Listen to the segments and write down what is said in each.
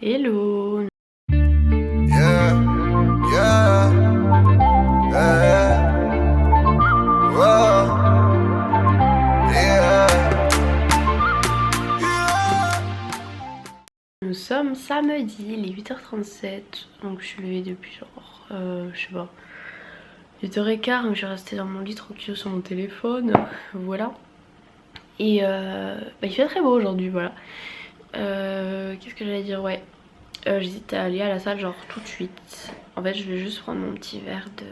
Hello. Yeah, yeah, yeah, whoa, yeah, yeah. Nous sommes samedi, il est 8h37, donc je suis levée depuis genre, je sais pas, 8h15, mais je suis restée dans mon lit tranquille sur mon téléphone, voilà. Et il fait très beau aujourd'hui, voilà. Qu'est-ce que j'allais dire, ouais. J'hésite à aller à la salle genre tout de suite. En fait je vais juste prendre mon petit verre de...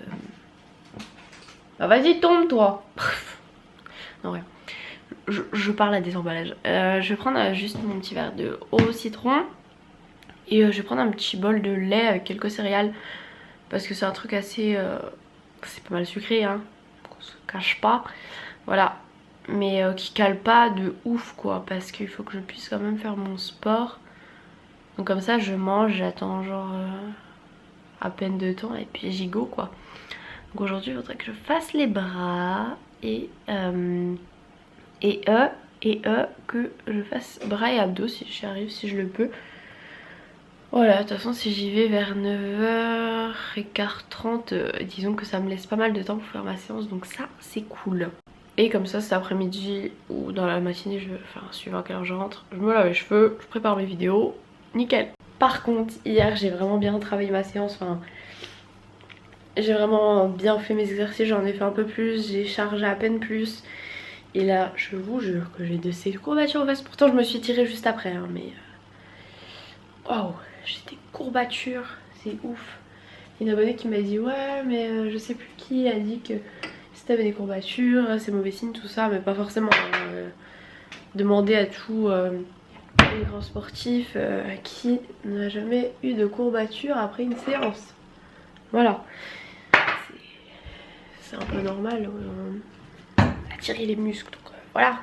Bah vas-y tombe toi. Non rien. Je parle à des emballages. Je vais prendre juste mon petit verre de eau au citron. Et je vais prendre un petit bol de lait avec quelques céréales. Parce que c'est un truc assez... c'est pas mal sucré hein. On se cache pas. Voilà. Mais qui cale pas de ouf quoi. Parce qu'il faut que je puisse quand même faire mon sport. Donc comme ça je mange, j'attends genre à peine de temps et puis j'y go quoi. Donc aujourd'hui il faudrait que je fasse les bras et que je fasse bras et abdos si j'y arrive, si je le peux. Voilà, de toute façon si j'y vais vers 9h15, 30, disons que ça me laisse pas mal de temps pour faire ma séance, donc ça c'est cool. Et comme ça cet après-midi ou dans la matinée, enfin suivant à quelle heure je rentre, je me lave les cheveux, je prépare mes vidéos, nickel. Par contre hier j'ai vraiment bien travaillé ma séance, enfin j'ai vraiment bien fait mes exercices, j'en ai fait un peu plus, j'ai chargé à peine plus. Et là je vous jure que j'ai de ces courbatures aux fesses, pourtant je me suis tirée juste après hein, mais... Waouh, j'ai des courbatures, c'est ouf. Il y a une abonnée qui m'a dit ouais mais je sais plus qui a dit que si t'avais des courbatures c'est mauvais signe tout ça, mais pas forcément demander à tous les grands sportifs qui n'a jamais eu de courbatures après une séance. Voilà, c'est un peu normal, à tirer les muscles donc voilà.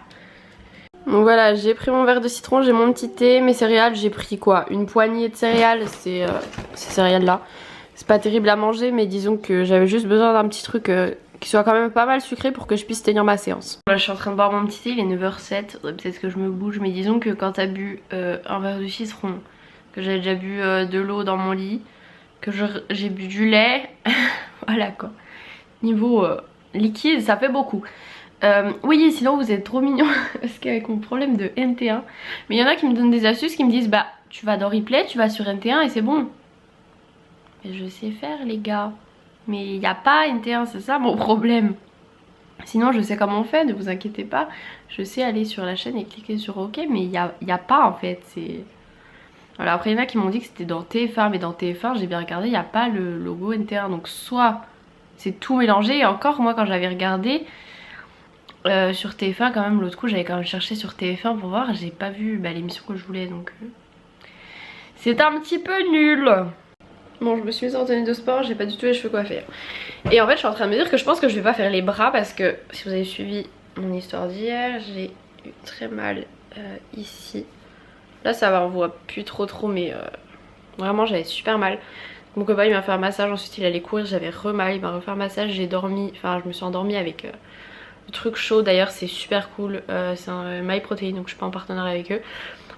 Donc voilà, j'ai pris mon verre de citron, j'ai mon petit thé, mes céréales, j'ai pris quoi? Une poignée de céréales, c'est ces céréales là. C'est pas terrible à manger, mais disons que j'avais juste besoin d'un petit truc qui soit quand même pas mal sucré pour que je puisse tenir ma séance. Là je suis en train de boire mon petit thé, il est 9h07, peut-être que je me bouge, mais disons que quand t'as bu un verre de citron, que j'avais déjà bu de l'eau dans mon lit, que j'ai bu du lait, voilà quoi. Niveau liquide, ça fait beaucoup. Oui, sinon vous êtes trop mignons parce qu'avec mon problème de NT1, mais il y en a qui me donnent des astuces, qui me disent bah tu vas dans Replay, tu vas sur NT1 et c'est bon. Mais je sais faire les gars, mais il n'y a pas NT1, c'est ça mon problème. Sinon je sais comment on fait, ne vous inquiétez pas, je sais aller sur la chaîne et cliquer sur OK, mais il y a pas en fait, c'est... Voilà, après il y en a qui m'ont dit que c'était dans TF1, mais dans TF1 j'ai bien regardé, il n'y a pas le logo NT1, donc soit c'est tout mélangé, et encore moi quand j'avais regardé... sur TF1 quand même, l'autre coup j'avais quand même cherché sur TF1 pour voir, j'ai pas vu l'émission que je voulais, donc c'est un petit peu nul. Bon, je me suis mise en tenue de sport, j'ai pas du tout les cheveux coiffés et en fait je suis en train de me dire que je pense que je vais pas faire les bras, parce que si vous avez suivi mon histoire d'hier, j'ai eu très mal ici. Là ça va, on voit plus trop, mais vraiment j'avais super mal. Mon copain il m'a fait un massage, ensuite il allait courir, j'avais mal, il m'a refait un massage, j'ai dormi, enfin je me suis endormie avec le truc chaud. D'ailleurs c'est super cool, c'est un MyProtein, donc je suis pas en partenariat avec eux,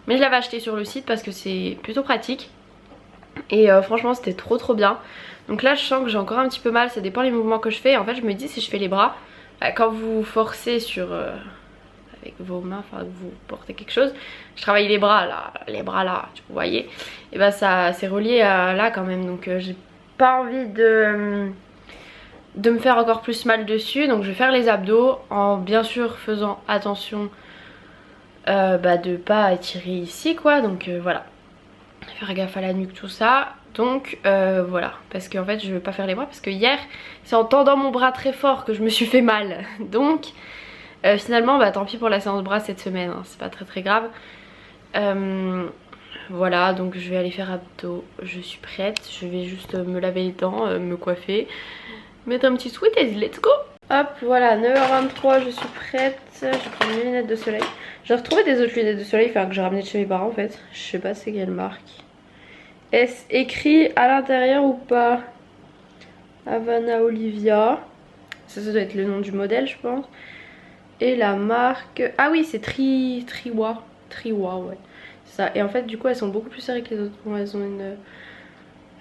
mais je l'avais acheté sur le site parce que c'est plutôt pratique. Et franchement c'était trop bien. Donc là je sens que j'ai encore un petit peu mal, ça dépend les mouvements que je fais. En fait je me dis si je fais les bras, quand vous forcez sur avec vos mains, enfin que vous portez quelque chose, je travaille les bras là, vous voyez, et bah ça c'est relié à là quand même. Donc j'ai pas envie de me faire encore plus mal dessus, donc je vais faire les abdos en bien sûr faisant attention de pas étirer ici quoi, donc voilà, faire gaffe à la nuque tout ça. Donc voilà, parce qu'en fait je vais pas faire les bras parce que hier c'est en tendant mon bras très fort que je me suis fait mal. Donc finalement tant pis pour la séance bras cette semaine hein, c'est pas très grave. Voilà, donc je vais aller faire abdos, je suis prête, je vais juste me laver les dents, me coiffer, mettre un petit sweat et let's go. Hop, voilà, 9h23, je suis prête. Je vais prendre mes lunettes de soleil. J'ai retrouvé des autres lunettes de soleil, enfin que j'ai ramené de chez mes parents en fait. Je sais pas c'est quelle marque. Est-ce écrit à l'intérieur ou pas? Havana Olivia. Ça doit être le nom du modèle je pense. Et la marque... Ah oui c'est Triwa ouais. Ça. Et en fait du coup elles sont beaucoup plus serrées que les autres. Bon,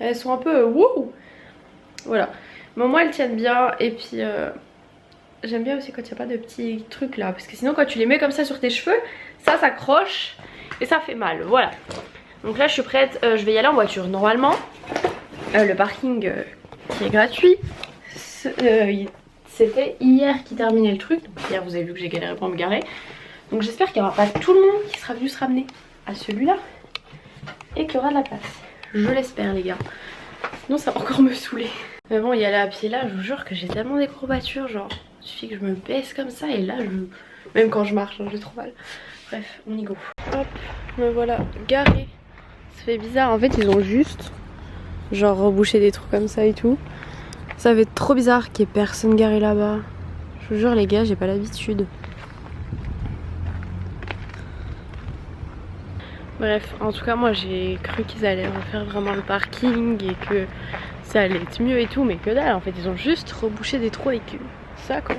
elles sont un peu wouh. Voilà. Mais au moins elles tiennent bien. Et puis j'aime bien aussi quand il n'y a pas de petits trucs là. Parce que sinon quand tu les mets comme ça sur tes cheveux, ça s'accroche et ça fait mal. Voilà. Donc là je suis prête. Je vais y aller en voiture normalement. Le parking qui est gratuit. C'était hier qui terminait le truc. Donc hier vous avez vu que j'ai galéré pour me garer. Donc j'espère qu'il n'y aura pas tout le monde qui sera venu se ramener à celui-là. Et qu'il y aura de la place. Je l'espère les gars. Sinon ça va encore me saouler. Mais bon y aller à pied là je vous jure que j'ai tellement des courbatures. Genre il suffit que je me baisse comme ça et là même quand je marche j'ai trop mal. Bref on y go. Hop me voilà garée. Ça fait bizarre en fait ils ont juste genre rebouché des trucs comme ça et tout. Ça va être trop bizarre qu'il y ait personne garé là-bas. Je vous jure les gars, j'ai pas l'habitude. Bref, en tout cas moi j'ai cru qu'ils allaient refaire vraiment le parking et que ça allait être mieux et tout, mais que dalle en fait, ils ont juste rebouché des trous avec ça quoi.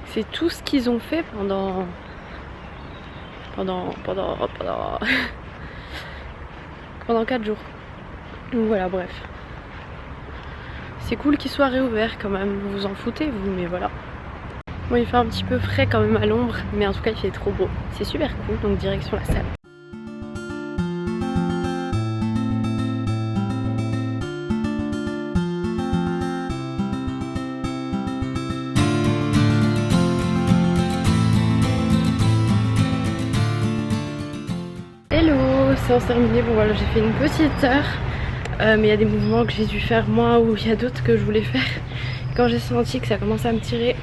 C'est tout ce qu'ils ont fait pendant 4 jours. Donc voilà, bref. C'est cool qu'il soit réouvert quand même, vous vous en foutez vous, mais voilà. Bon il fait un petit peu frais quand même à l'ombre, mais en tout cas il fait trop beau. C'est super cool, donc direction la salle. Hello, séance terminée, bon voilà j'ai fait une petite heure. Mais il y a des mouvements que j'ai dû faire moi ou il y a d'autres que je voulais faire. Quand j'ai senti que ça commençait à me tirer,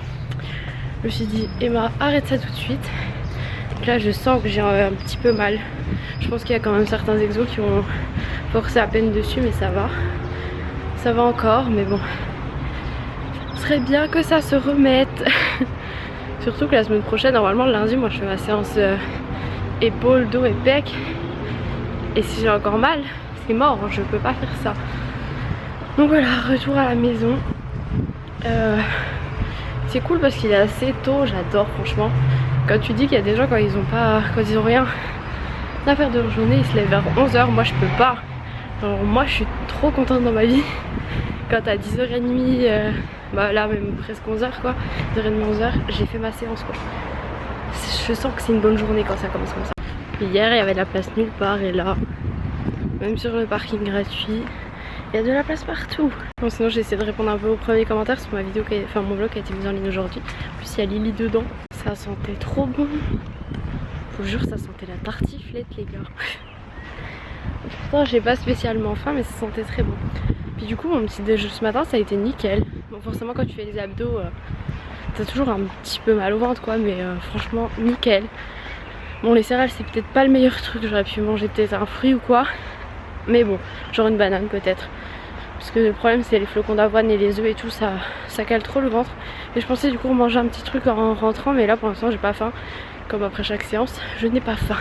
je me suis dit Emma arrête ça tout de suite. Donc là je sens que j'ai un petit peu mal. Je pense qu'il y a quand même certains exos qui ont forcé à peine dessus, mais ça va. Ça va encore, mais bon. Ce serait bien que ça se remette. Surtout que la semaine prochaine, normalement le lundi, moi je fais ma séance épaules, dos et pec. Et si j'ai encore mal, c'est mort, je peux pas faire ça. Donc voilà, retour à la maison. C'est cool parce qu'il est assez tôt, j'adore franchement. Quand tu dis qu'il y a des gens quand ils ont rien à faire de leur journée, ils se lèvent vers 11h, moi je peux pas. Alors moi je suis trop contente dans ma vie. Quand à 10h30, bah là même presque 11h quoi, 10h30, 11h, j'ai fait ma séance quoi. Je sens que c'est une bonne journée quand ça commence comme ça. Hier il y avait de la place nulle part et là, même sur le parking gratuit, il y a de la place partout. Bon, sinon j'ai essayé de répondre un peu aux premiers commentaires sur ma vidéo, mon vlog qui a été mis en ligne aujourd'hui. En plus il y a Lily dedans, ça sentait trop bon. Je vous jure ça sentait la tartiflette les gars. Pourtant j'ai pas spécialement faim mais ça sentait très bon. Puis du coup mon petit déjeuner ce matin ça a été nickel. Bon forcément quand tu fais les abdos t'as toujours un petit peu mal au ventre quoi, mais franchement nickel. Bon les céréales c'est peut-être pas le meilleur truc, j'aurais pu manger peut-être un fruit ou quoi. Mais bon, genre une banane peut-être. Parce que le problème c'est les flocons d'avoine et les œufs et tout, ça cale trop le ventre. Et je pensais du coup manger un petit truc en rentrant, mais là pour l'instant j'ai pas faim. Comme après chaque séance, je n'ai pas faim.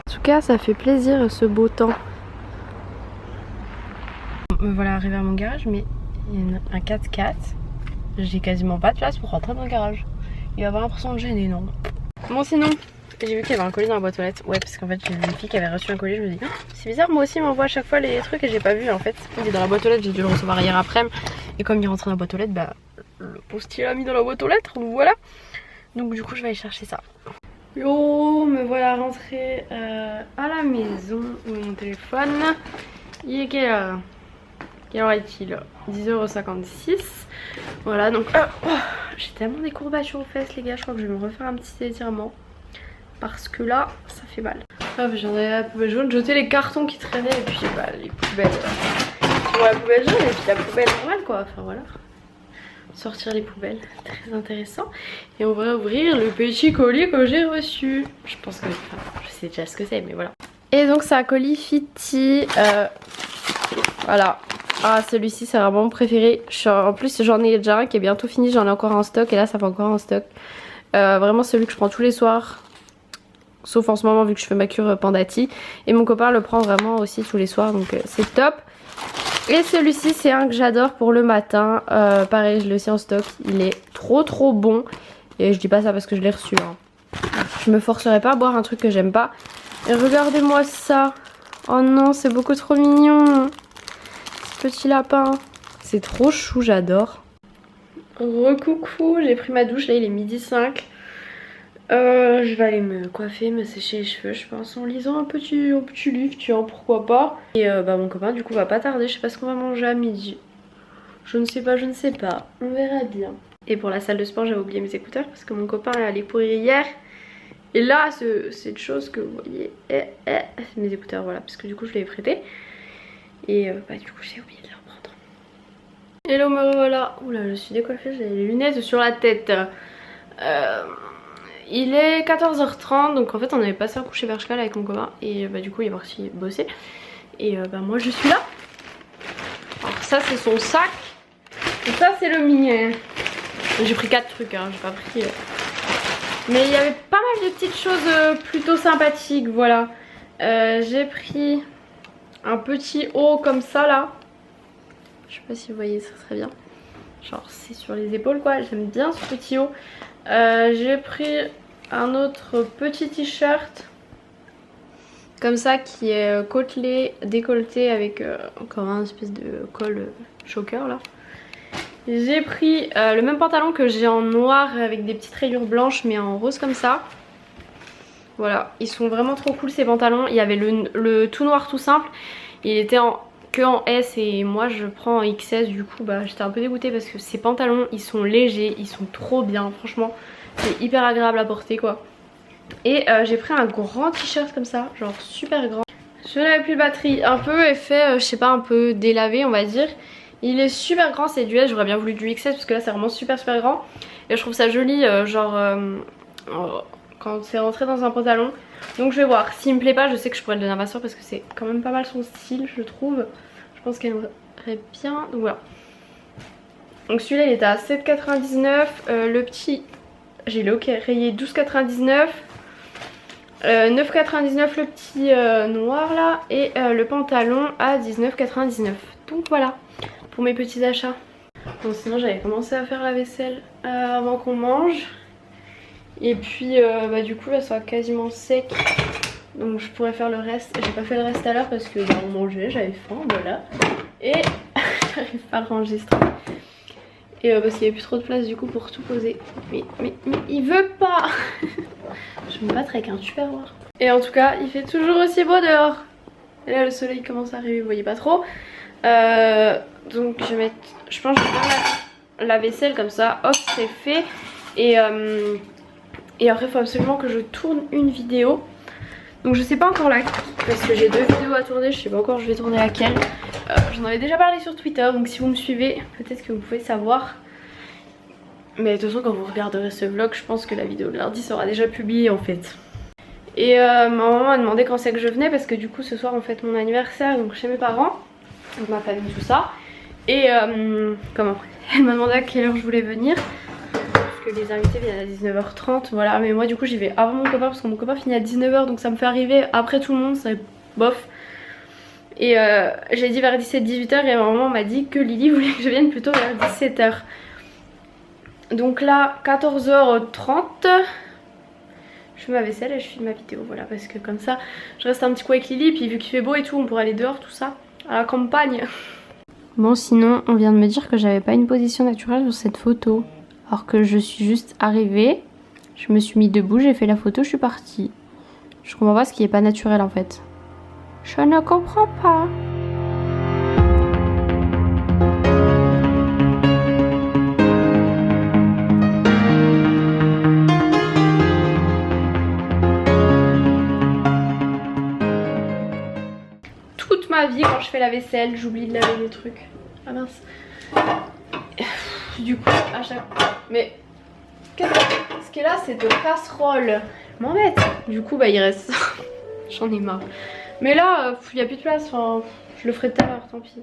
En tout cas ça fait plaisir ce beau temps. Me voilà arrivé à mon garage, mais il y a un 4x4. J'ai quasiment pas de place pour rentrer dans le garage. Il va avoir l'impression de gêner, non? Bon sinon, j'ai vu qu'il y avait un colis dans la boîte aux lettres. Ouais parce qu'en fait j'ai vu une fille qui avait reçu un colis. Je me dis oh, c'est bizarre, moi aussi il m'envoie à chaque fois les trucs et j'ai pas vu en fait. Il est dans la boîte aux lettres, j'ai dû le recevoir hier après-midi. Et comme il rentre dans la boîte aux lettres, bah le postier l'a mis dans la boîte aux lettres, donc voilà. Donc du coup je vais aller chercher ça. Yo, me voilà rentrée à la maison. Où est mon téléphone? Il est quelle heure? Quelle heure est-il? 10,56 €. Voilà donc j'ai tellement des courbatures aux fesses les gars, je crois que je vais me refaire un petit étirement. Parce que là, ça fait mal. Hop, j'en ai la poubelle jaune, jeter les cartons qui traînaient et puis bah, les poubelles. Sur la poubelle jaune et puis la poubelle normale quoi, enfin voilà. Sortir les poubelles, très intéressant. Et on va ouvrir le petit colis que j'ai reçu. Je pense que, enfin, je sais déjà ce que c'est mais voilà. Et donc c'est un colis Fiti. Voilà. Ah celui-ci c'est vraiment mon préféré. En plus j'en ai déjà un qui est bientôt fini, j'en ai encore en stock et là ça fait encore en stock. Vraiment celui que je prends tous les soirs. Sauf en ce moment vu que je fais ma cure Pandati. Et mon copain le prend vraiment aussi tous les soirs donc c'est top. Et celui-ci c'est un que j'adore pour le matin. Pareil je l'ai aussi en stock. Il est trop bon. Et je dis pas ça parce que je l'ai reçu hein. Je me forcerai pas à boire un truc que j'aime pas. Et regardez-moi ça. Oh non, c'est beaucoup trop mignon. Ce petit lapin. C'est trop chou, j'adore. Recoucou, j'ai pris ma douche, là il est 12h05. Je vais aller me coiffer, me sécher les cheveux, je pense, en lisant un petit livre, tiens, pourquoi pas. Et mon copain du coup va pas tarder, je sais pas ce qu'on va manger à midi. Je ne sais pas, on verra bien. Et pour la salle de sport, j'avais oublié mes écouteurs parce que mon copain est allé courir hier. Et là, cette chose que vous voyez, c'est mes écouteurs, voilà, parce que du coup je les ai prêtés. Et du coup j'ai oublié de les reprendre. Hello, me revoilà. Oula, je suis décoiffée, j'ai les lunettes sur la tête. Il est 14h30, donc en fait on avait passé un coucher vers Schkal avec mon copain. Et du coup il est parti bosser. Et moi je suis là. Alors ça c'est son sac. Et ça c'est le mien. J'ai pris 4 trucs, hein, j'ai pas pris... Mais il y avait pas mal de petites choses plutôt sympathiques, voilà. J'ai pris un petit haut comme ça là. Je sais pas si vous voyez, ça serait bien. Genre c'est sur les épaules quoi, j'aime bien ce petit haut. J'ai pris un autre petit t-shirt comme ça qui est côtelé, décolleté avec encore un espèce de col choker là. J'ai pris le même pantalon que j'ai en noir avec des petites rayures blanches mais en rose comme ça. Voilà, ils sont vraiment trop cool ces pantalons. Il y avait le tout noir tout simple. Il était que en S et moi je prends en XS, du coup j'étais un peu dégoûtée parce que ces pantalons ils sont légers, ils sont trop bien, franchement c'est hyper agréable à porter quoi. Et j'ai pris un grand t-shirt comme ça, genre super grand. Je n'avais plus de batterie, un peu effet, je sais pas, un peu délavé on va dire. Il est super grand, c'est du S, j'aurais bien voulu du XS parce que là c'est vraiment super grand. Et je trouve ça joli, quand c'est rentré dans un pantalon. Donc je vais voir, s'il me plaît pas je sais que je pourrais le donner à ma soeur parce que c'est quand même pas mal son style je trouve. Je pense qu'elle aimerait bien, donc voilà. Donc celui-là il était à 7,99, le petit j'ai le rayé 12,99, 9,99 le petit noir là et le pantalon à 19,99. Donc voilà pour mes petits achats. Bon sinon j'avais commencé à faire la vaisselle avant qu'on mange. Et puis du coup là ça va quasiment sec. Donc je pourrais faire le reste. J'ai pas fait le reste à l'heure parce que on mangeait, j'avais faim, voilà. Et j'arrive pas à le ranger ce truc. Et parce qu'il n'y avait plus trop de place du coup pour tout poser. Mais il veut pas. Je vais me battre avec un tupperware. Et en tout cas il fait toujours aussi beau dehors. Et là le soleil commence à arriver, vous voyez pas trop. Donc je vais mettre, je pense que je vais faire la vaisselle comme ça, hop c'est fait. Et après il faut absolument que je tourne une vidéo. Donc je sais pas encore laquelle parce que j'ai 2 vidéos à tourner, je sais pas encore je vais tourner laquelle. J'en avais déjà parlé sur Twitter donc si vous me suivez peut-être que vous pouvez savoir. Mais de toute façon quand vous regarderez ce vlog je pense que la vidéo de lundi sera déjà publiée en fait. Et ma maman m'a demandé quand c'est que je venais parce que du coup ce soir on fête mon anniversaire donc chez mes parents. Donc ma famille tout ça. Et elle m'a demandé à quelle heure je voulais venir. Que les invités viennent à 19h30, voilà, mais moi du coup j'y vais avant mon copain parce que mon copain finit à 19h donc ça me fait arriver après tout le monde, c'est bof. Et j'ai dit vers 17-18h et ma maman m'a dit que Lily voulait que je vienne plutôt vers 17h. Donc là 14h30 je fais ma vaisselle et je filme ma vidéo, voilà, parce que comme ça je reste un petit coup avec Lily, puis vu qu'il fait beau et tout on pourrait aller dehors tout ça, à la campagne. Bon sinon on vient de me dire que j'avais pas une position naturelle sur cette photo. Alors que je suis juste arrivée, je me suis mis debout, j'ai fait la photo, je suis partie. Je comprends pas ce qui est pas naturel en fait. Je ne comprends pas. Toute ma vie quand je fais la vaisselle, j'oublie de laver les trucs. Ah mince. Du coup à chaque fois mais ce qui est là c'est de casserole m'embête. Du coup il reste j'en ai marre. Mais là il n'y a plus de place, enfin, je le ferai tout à l'heure, tant pis.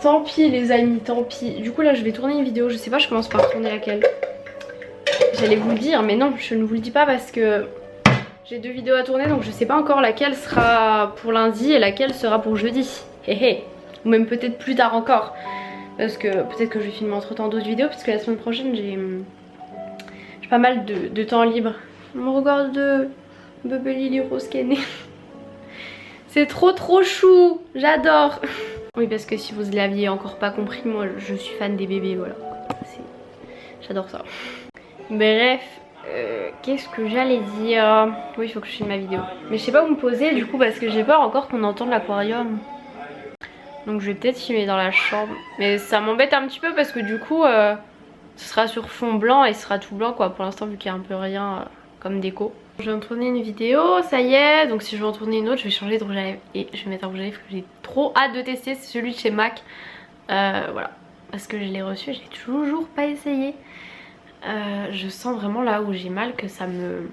Tant pis les amis, tant pis. Du coup là je vais tourner une vidéo, je sais pas, je commence par tourner laquelle. J'allais vous le dire mais non je ne vous le dis pas parce que j'ai 2 vidéos à tourner donc je sais pas encore laquelle sera pour lundi et laquelle sera pour jeudi. Hé. Ou même peut-être plus tard encore. Parce que peut-être que je vais filmer entre temps d'autres vidéos parce que la semaine prochaine j'ai pas mal de temps libre. On me regarde Bubble Lily Rose qui est né. C'est trop chou, j'adore. Oui, parce que si vous ne l'aviez encore pas compris, moi je suis fan des bébés, voilà. J'adore ça. Bref, qu'est-ce que j'allais dire? Oui, il faut que je filme ma vidéo. Mais je sais pas où me poser du coup parce que j'ai peur encore qu'on entende l'aquarium. Donc je vais peut-être filmer dans la chambre. Mais ça m'embête un petit peu parce que du coup, ce sera sur fond blanc et ce sera tout blanc quoi. Pour l'instant vu qu'il y a un peu rien comme déco. Je vais en tourner une vidéo, ça y est. Donc si je veux en tourner une autre, je vais changer de rouge à lèvres. Et je vais mettre un rouge à lèvres que j'ai trop hâte de tester. C'est celui de chez MAC. Voilà. Parce que je l'ai reçu et je l'ai toujours pas essayé. Je sens vraiment là où j'ai mal que ça me...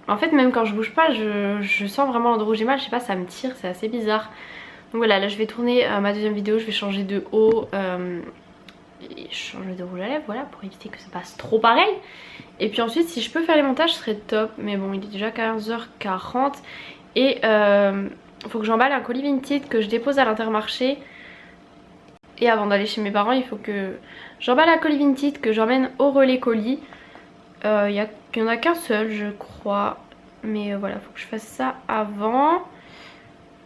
En fait même quand je bouge pas je sens vraiment l'endroit où j'ai mal, je sais pas, ça me tire, c'est assez bizarre. Donc voilà, là je vais tourner ma deuxième vidéo, je vais changer de haut et changer de rouge à lèvres, voilà, pour éviter que ça passe trop pareil. Et puis ensuite si je peux faire les montages ce serait top, mais bon il est déjà 15h40 et faut que j'emballe un colis Vinted que je dépose à l'Intermarché. Et avant d'aller chez mes parents il faut que j'emballe un colis Vinted que j'emmène au relais colis. Il y en a qu'un seul je crois. Mais voilà, faut que je fasse ça avant.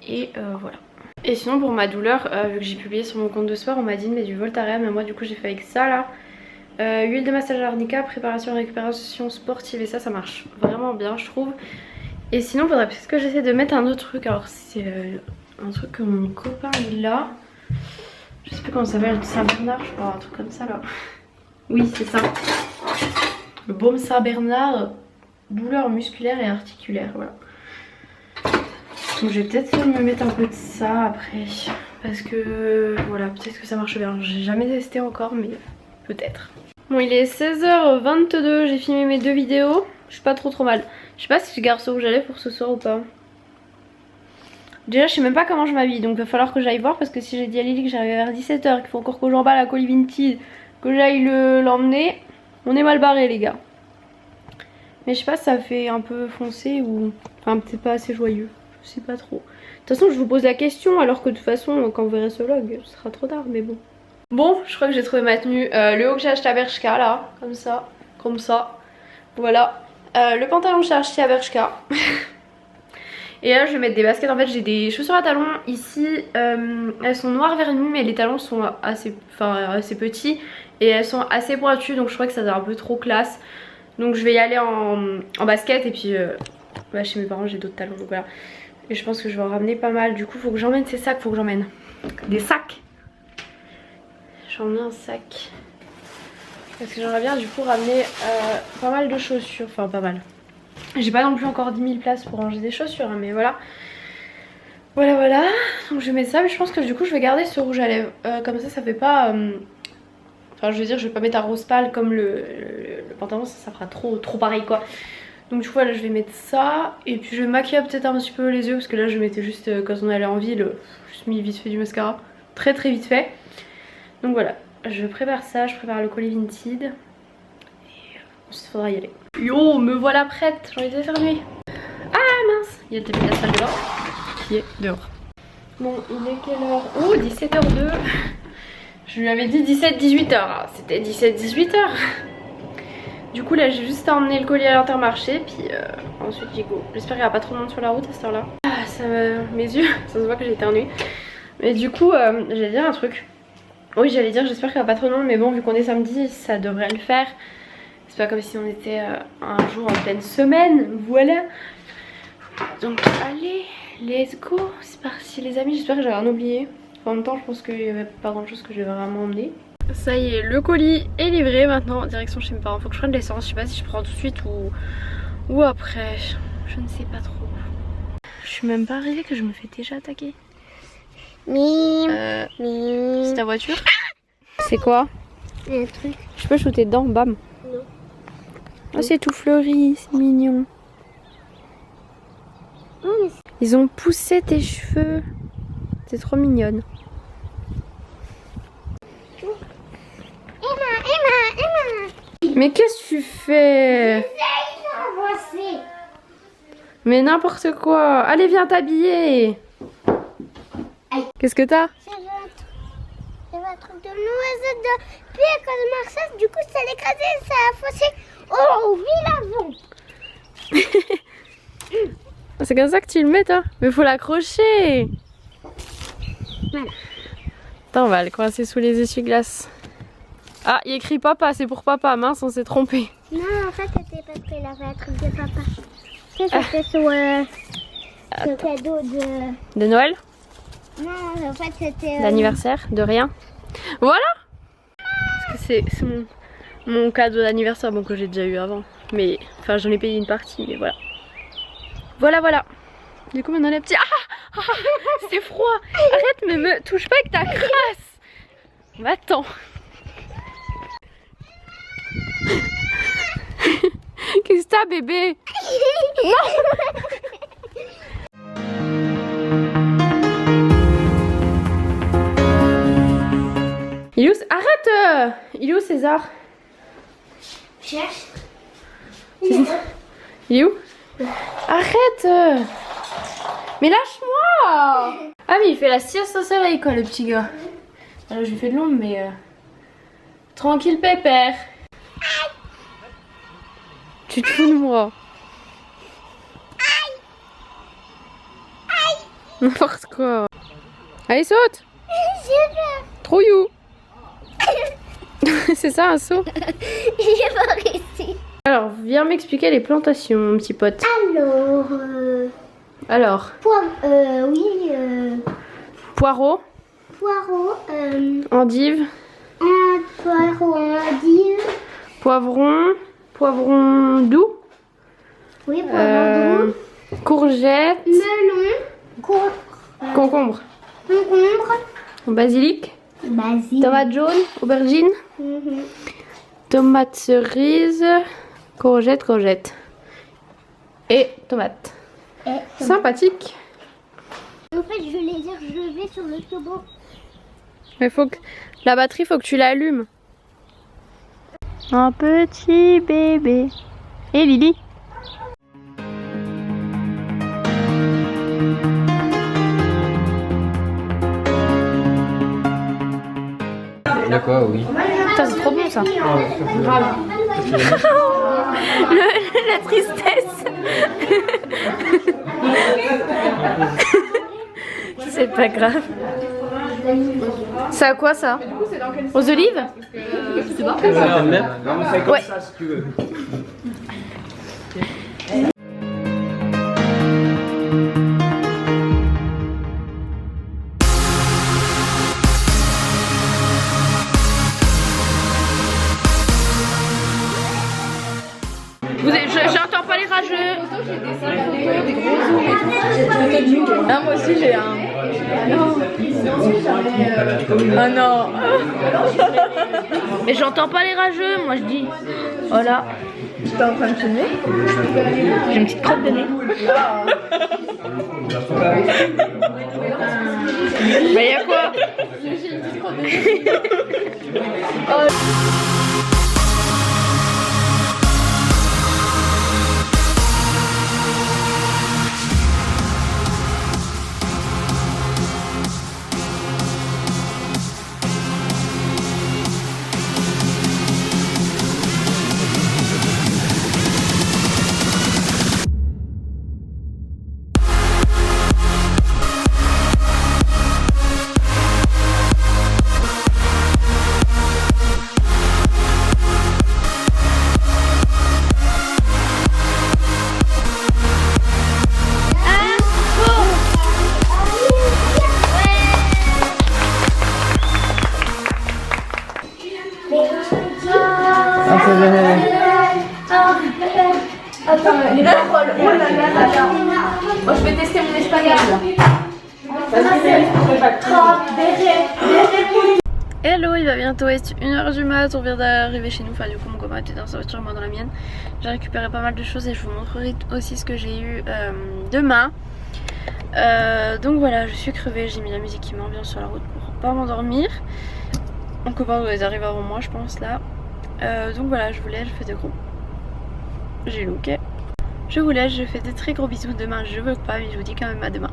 Et voilà. Et sinon pour ma douleur, vu que j'ai publié sur mon compte de sport, on m'a dit de mettre du Voltaren. Mais moi du coup j'ai fait avec ça là. Huile de massage arnica, préparation et récupération sportive. Et ça marche vraiment bien je trouve. Et sinon faudrait peut-être que j'essaie de mettre un autre truc. Alors c'est un truc que mon copain il a. Je sais plus comment ça s'appelle, Saint-Bernard je crois, un truc comme ça là. Oui c'est ça. Le baume Saint-Bernard, douleur musculaire et articulaire, voilà. Donc je vais peut-être me mettre un peu de ça après. Parce que voilà, peut-être que ça marche bien. J'ai jamais testé encore mais peut-être. Bon il est 16h22, j'ai filmé mes 2 vidéos. Je suis pas trop mal. Je sais pas si je garde ce rouge à lèvres pour ce soir ou pas. Déjà je sais même pas comment je m'habille donc il va falloir que j'aille voir parce que si j'ai dit à Lily que j'arrivais vers 17h, qu'il faut encore que j'emballe la colis Vinted, que j'aille l'emmener, on est mal barré les gars. Mais je sais pas si ça fait un peu foncé ou... Enfin peut-être pas assez joyeux, je sais pas trop. De toute façon je vous pose la question alors que de toute façon quand vous verrez ce vlog ce sera trop tard mais bon. Bon je crois que j'ai trouvé ma tenue, le haut que j'ai acheté à Bershka là, comme ça, voilà. Le pantalon que j'ai acheté à Bershka. Et là je vais mettre des baskets, en fait j'ai des chaussures à talons ici, elles sont noires vernis mais les talons sont assez petits et elles sont assez pointues donc je crois que ça fait un peu trop classe. Donc je vais y aller en basket et puis bah, chez mes parents j'ai d'autres talons donc voilà. Et je pense que je vais en ramener pas mal, du coup faut que j'emmène ces sacs, faut que j'emmène des sacs. J'emmène un sac. Parce que j'aimerais bien du coup ramener pas mal de chaussures, enfin pas mal. J'ai pas non plus encore 10 000 places pour ranger des chaussures hein, mais voilà. Voilà, donc je vais mettre ça mais je pense que du coup je vais garder ce rouge à lèvres. Comme ça fait pas... Enfin je veux dire je vais pas mettre un rose pâle comme le pantalon, ça fera trop pareil quoi. Donc du coup là je vais mettre ça et puis je vais maquiller peut-être un petit peu les yeux parce que là je mettais juste quand on allait en ville, juste mis vite fait du mascara. Très vite fait. Donc voilà, je prépare ça, je prépare le colis Vinted et il faudra y aller. Yo, me voilà prête, j'ai envie d'éternuer. Ah mince, il y a le tapis de la salle de bain qui est dehors. Bon, il est quelle heure? Oh, 17h02. Je lui avais dit 17-18h, c'était 17-18h. Du coup là j'ai juste à emmener le colis à l'Intermarché puis ensuite j'y go. J'espère qu'il n'y a pas trop de monde sur la route à cette heure là. Ah, mes yeux, ça se voit que j'ai éternué. Mais du coup j'allais dire un truc. Oui j'allais dire j'espère qu'il n'y a pas trop de monde mais bon vu qu'on est samedi ça devrait le faire. C'est pas comme si on était un jour en pleine semaine, voilà. Donc allez, let's go, c'est parti les amis, j'espère que j'ai rien oublié. En même temps je pense qu'il n'y avait pas grand chose que je vais vraiment emmener. Ça y est, le colis est livré maintenant, direction chez mes parents. Faut que je prenne l'essence, je sais pas si je prends tout de suite ou après, je ne sais pas trop. Je suis même pas arrivée que je me fais déjà attaquer. C'est ta voiture? C'est quoi? Un truc. Je peux shooter dedans, bam. Non. Oh c'est tout fleuri, c'est mignon. Oh, mais ils ont poussé tes cheveux. C'est trop mignonne. Emma. Mais qu'est-ce que tu fais? Mais n'importe quoi. Allez viens t'habiller. Qu'est-ce que t'as? J'avais un truc de noisette de pied à cause de Marcel, du coup ça l'a écrasé, ça a faussé Oh, oui, l'avant. C'est comme ça que tu le mets, toi? Mais faut l'accrocher. Voilà. Attends, on va le coincer sous les essuie-glaces. Ah, il écrit papa, c'est pour papa. Mince, on s'est trompé. Non, en fait, c'était parce qu'il avait un truc de papa. Tu sais, c'était sur le cadeau de... De Noël? Non, en fait, c'était... D'anniversaire? De rien? Voilà! Parce que c'est mon cadeau d'anniversaire, bon, que j'ai déjà eu avant. Mais, enfin, j'en ai payé une partie, mais voilà. Voilà. Du coup, maintenant, les petits... Ah, c'est froid! Arrête, mais me touche pas avec ta crasse! Va-t'en! Qu'est-ce que t'as, bébé? Il est où? Arrête! Il est où, César? Cherche. Il est où? Arrête! Mais lâche-moi! Ah mais il fait la sieste au soleil quoi, le petit gars. Alors je lui fais de l'ombre mais... Tranquille pépère. Tu te fous de moi. N'importe quoi. Allez saute! Trop you. C'est ça un saut? J'ai pas réussi. Alors viens m'expliquer les plantations mon petit pote. Alors, oui, Poireaux, poireau, endives, un poireau endive, poivron doux, oui, poireau doux, courgettes, melon, concombre, basilic, basilic, tomate jaune, aubergine, tomate cerise, courgette et tomate. Sympathique. En fait, je voulais dire, je vais sur le toboggan. Mais faut que la batterie, faut que tu l'allumes. Un petit bébé. Et Lily. D'accord, oui. Putain, c'est trop bon ça. Grave. La tristesse. C'est pas grave. C'est à quoi ça? Aux olives? Ouais. J'entends pas les rageux. Ah, moi aussi j'ai un. Oh non. Mais j'entends pas les rageux, moi je dis. Voilà. T'es en train de filmer? J'ai une petite crotte de nez. Mais y'a quoi? J'ai une petite crotte de nez. Oh. Attends, les paroles. Oh là là là là. Moi, je vais tester mon espagnol là. Hello, il va bientôt être 1h du mat, on vient d'arriver chez nous, enfin du coup mon copain était dans sa voiture, moi dans la mienne. J'ai récupéré pas mal de choses et je vous montrerai aussi ce que j'ai eu demain. Donc voilà, je suis crevée, j'ai mis la musique qui m'ambiance sur la route pour pas m'endormir. Mon copain doit arriver avant moi je pense là. Donc voilà, je vous laisse, je fais de gros... J'ai looké. Je vous laisse, je fais de très gros bisous demain, je veux pas mais je vous dis quand même à demain.